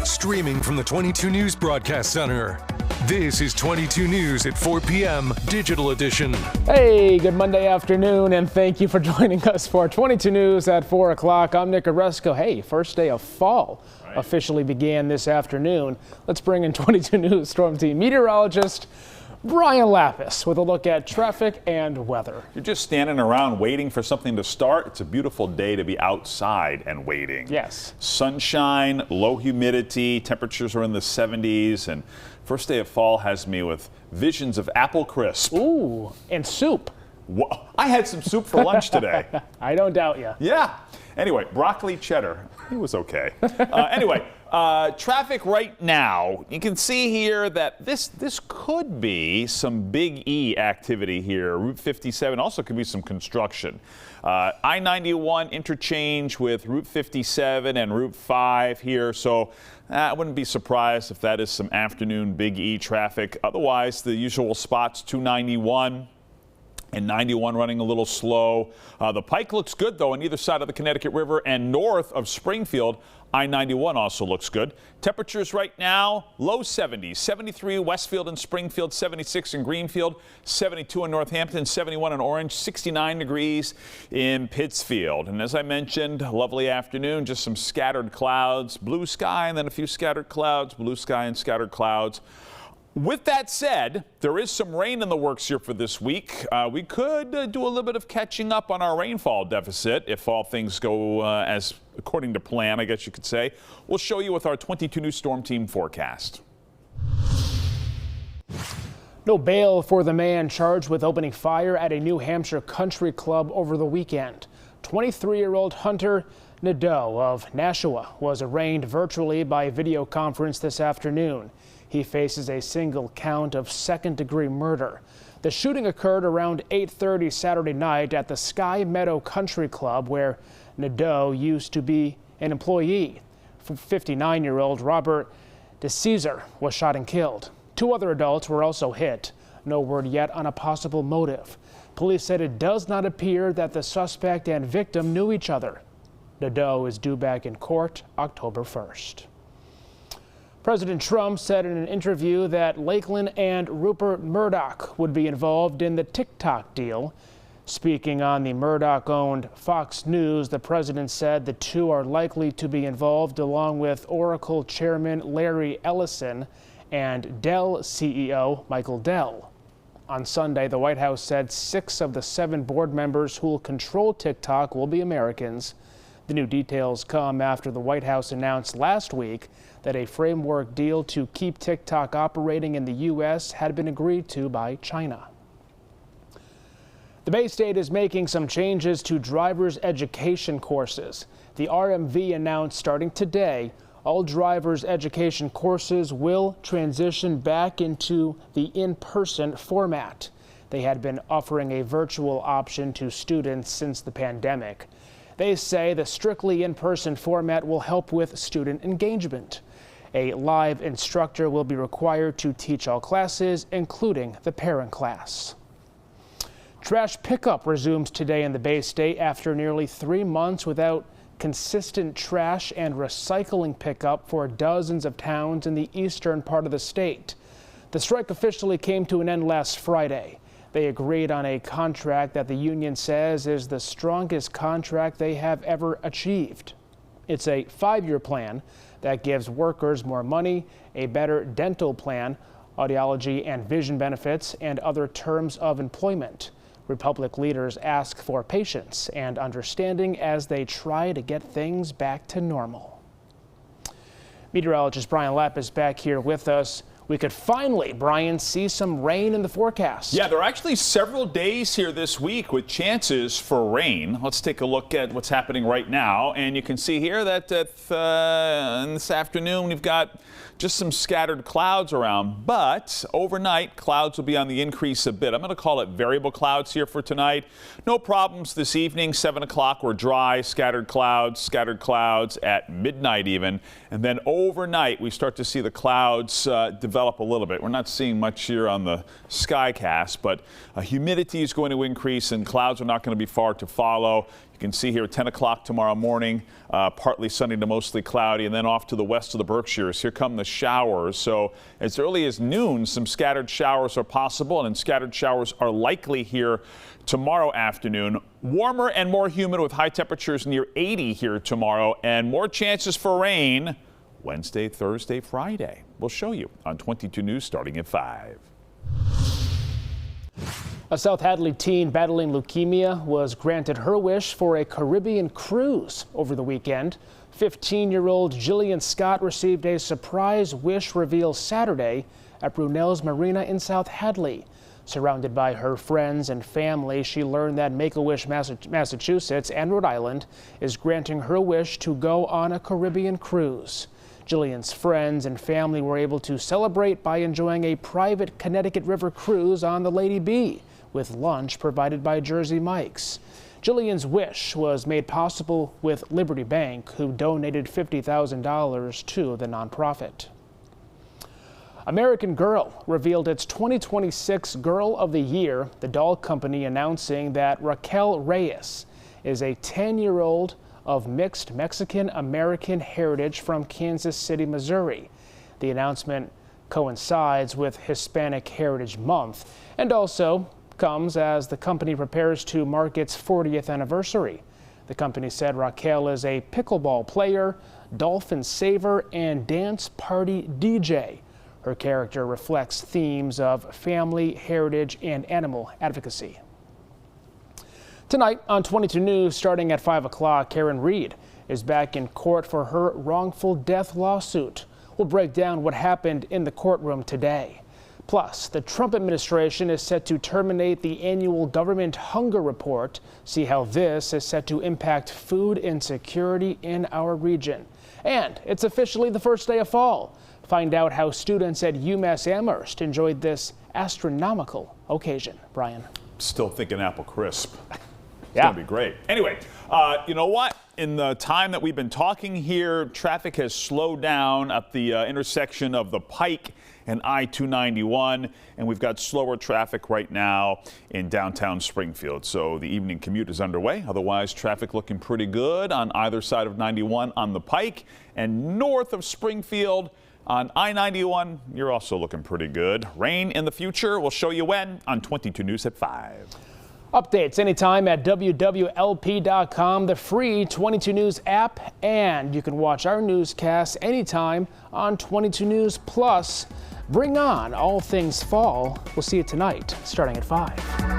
streaming from the 22 News Broadcast Center. This is 22 News at 4 p.m. Digital Edition. Hey, good Monday afternoon, and thank you for joining us for 22 News at 4 o'clock. I'm Nick Oresko. Hey, first day of fall officially began this afternoon. Let's bring in 22 News Storm Team meteorologist Brian Lapis with a look at traffic and weather. You're just standing around waiting for something to start. It's a beautiful day to be outside and waiting. Yes. Sunshine, low humidity, temperatures are in the 70s, and first day of fall has me with visions of apple crisp. Ooh, and soup. I had some soup for lunch today. I don't doubt you. Yeah. Anyway, broccoli cheddar. It was okay. Traffic right now. You can see here that this could be some Big E activity here. Route 57 also could be some construction. I-91 interchange with Route 57 and Route 5 here. So I wouldn't be surprised if that is some afternoon Big E traffic. Otherwise, the usual spots, 291. And 91 running a little slow. The Pike looks good, though, on either side of the Connecticut River and north of Springfield. I-91 also looks good. Temperatures right now, low 70s. 73 Westfield and Springfield, 76 in Greenfield, 72 in Northampton, 71 in Orange, 69 degrees in Pittsfield. And as I mentioned, lovely afternoon, just some scattered clouds, blue sky, and then a few scattered clouds, blue sky and scattered clouds. With that said, there is some rain in the works here for this week. We could do a little bit of catching up on our rainfall deficit if all things go as according to plan, I guess you could say. We'll show you with our 22 News Storm Team forecast. No bail for the man charged with opening fire at a New Hampshire country club over the weekend. 23-year-old Hunter Nadeau of Nashua was arraigned virtually by video conference this afternoon. He faces a single count of second-degree murder. The shooting occurred around 8:30 Saturday night at the Sky Meadow Country Club, where Nadeau used to be an employee. 59-year-old Robert DeCesar was shot and killed. 2 other adults were also hit. No word yet on a possible motive. Police said it does not appear that the suspect and victim knew each other. Nadeau is due back in court October 1st. President Trump said in an interview that Lakeland and Rupert Murdoch would be involved in the TikTok deal. Speaking on the Murdoch-owned Fox News, the president said the two are likely to be involved, along with Oracle chairman Larry Ellison and Dell CEO Michael Dell. On Sunday, the White House said 6 of the 7 board members who will control TikTok will be Americans. The new details come after the White House announced last week that a framework deal to keep TikTok operating in the U.S. had been agreed to by China. The Bay State is making some changes to driver's education courses. The RMV announced starting today, all driver's education courses will transition back into the in-person format. They had been offering a virtual option to students since the pandemic. They say the strictly in-person format will help with student engagement. A live instructor will be required to teach all classes, including the parent class. Trash pickup resumes today in the Bay State after nearly 3 months without consistent trash and recycling pickup for dozens of towns in the eastern part of the state. The strike officially came to an end last Friday. They agreed on a contract that the union says is the strongest contract they have ever achieved. It's a 5-year plan that gives workers more money, a better dental plan, audiology and vision benefits, and other terms of employment. Republic leaders ask for patience and understanding as they try to get things back to normal. Meteorologist Brian Lapis back here with us. We could finally, Brian, see some rain in the forecast. Yeah, there are actually several days here this week with chances for rain. Let's take a look at what's happening right now. And you can see here that this afternoon we've got just some scattered clouds around. But overnight, clouds will be on the increase a bit. I'm going to call it variable clouds here for tonight. No problems this evening. 7 o'clock, we're dry, scattered clouds at midnight even. And then overnight, we start to see the clouds develop develop a little bit. We're not seeing much here on the Skycast, but humidity is going to increase and clouds are not going to be far to follow. You can see here at 10 o'clock tomorrow morning, partly sunny to mostly cloudy, and then off to the west of the Berkshires. Here come the showers. So as early as noon, some scattered showers are possible, and scattered showers are likely here tomorrow afternoon. Warmer and more humid with high temperatures near 80 here tomorrow, and more chances for rain Wednesday, Thursday, Friday. We'll show you on 22 News starting at 5. A South Hadley teen battling leukemia was granted her wish for a Caribbean cruise over the weekend. 15-year-old Jillian Scott received a surprise wish reveal Saturday at Brunel's Marina in South Hadley. Surrounded by her friends and family, she learned that Make-A-Wish Massachusetts and Rhode Island is granting her wish to go on a Caribbean cruise. Jillian's friends and family were able to celebrate by enjoying a private Connecticut River cruise on the Lady B, with lunch provided by Jersey Mike's. Jillian's wish was made possible with Liberty Bank, who donated $50,000 to the nonprofit. American Girl revealed its 2026 Girl of the Year, the doll company announcing that Raquel Reyes is a 10-year-old of mixed Mexican-American heritage from Kansas City, Missouri. The announcement coincides with Hispanic Heritage Month and also comes as the company prepares to mark its 40th anniversary. The company said Raquel is a pickleball player, dolphin saver, and dance party DJ. Her character reflects themes of family, heritage, and animal advocacy. Tonight on 22 News, starting at 5 o'clock, Karen Reed is back in court for her wrongful death lawsuit. We'll break down what happened in the courtroom today. Plus, the Trump administration is set to terminate the annual government hunger report. See how this is set to impact food insecurity in our region. And it's officially the first day of fall. Find out how students at UMass Amherst enjoyed this astronomical occasion. Brian. Still thinking apple crisp. Yeah. It's going to be great. Anyway, you know what? In the time that we've been talking here, traffic has slowed down at the intersection of the Pike and I-291, and we've got slower traffic right now in downtown Springfield. So the evening commute is underway. Otherwise, traffic looking pretty good on either side of 91 on the Pike, and north of Springfield on I-91, you're also looking pretty good. Rain in the future. We'll show you when on 22 News at 5. Updates anytime at wwlp.com, the free 22 News app, and you can watch our newscasts anytime on 22 News Plus. Bring on all things fall. We'll see you tonight starting at 5.